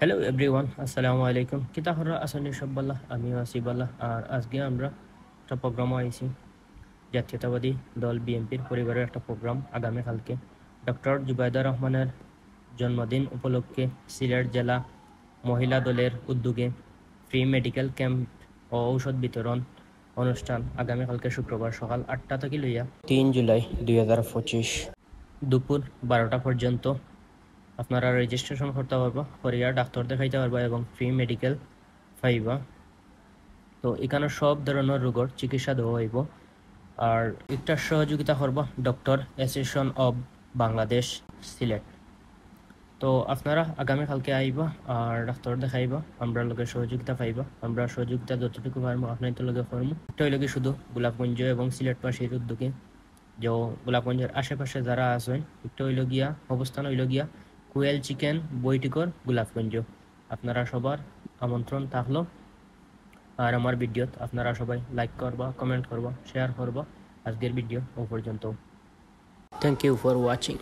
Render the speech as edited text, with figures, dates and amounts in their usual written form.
Hello everyone, আসসালামু আলাইকুম। কিতা হরা আসনি সব্বাল্লাহ, আমি আসিবাল্লাহ। আর আজকে আমরা একটা প্রোগ্রাম আইছি, জাতীয়তাবাদী দল বিএনপির পরিবারের একটা প্রোগ্রাম আগামীকালকে ডক্টর জুবাইদা রহমানের জন্মদিন উপলক্ষে সিলেট জেলা মহিলা দলের উদ্যোগে ফ্রি মেডিকেল ক্যাম্প ও ঔষধ বিতরণ অনুষ্ঠান আগামীকালকে শুক্রবার সকাল 8টা থেকে লইয়া 3 জুলাই 2025 দুপুর 12টা পর্যন্ত আপনারা রেজিস্ট্রেশন করতে পারবা, করিয়া ডাক্তার দেখাইতে পারবা এবং ফ্রি মেডিকেল পাইবা। তো এখানে সব ধরনের রোগের চিকিৎসা দেওয়া হইব। আর একটা সহযোগিতা করবা doctor association of Bangladesh Sylhet. তো আপনারা আগামীকালকে আইবা আর ডাক্তার দেখাইবা, আমরা লগে সহযোগিতা পাইবা। আমরা সহযোগিতা যতটুকু পারবো আপনাদের লগে করবো। এটাই লগে শুধু গোলাপগঞ্জ এবং সিলেটবাসীর উদ্যোগে যে গোলাপগঞ্জের আশেপাশে যারা আছেন, একটা হইল গিয়া অবস্থান হইল গিয়া কুয়েল চিকেন বইটিকর গোলাপগঞ্জ। আপনারা সবার আমন্ত্রণ থাকলো। আর আমার ভিডিওত আপনারা সবাই লাইক করবা, কমেন্ট করবা, শেয়ার করবা। আজকের ভিডিও ও পর্যন্ত। Thank you for watching.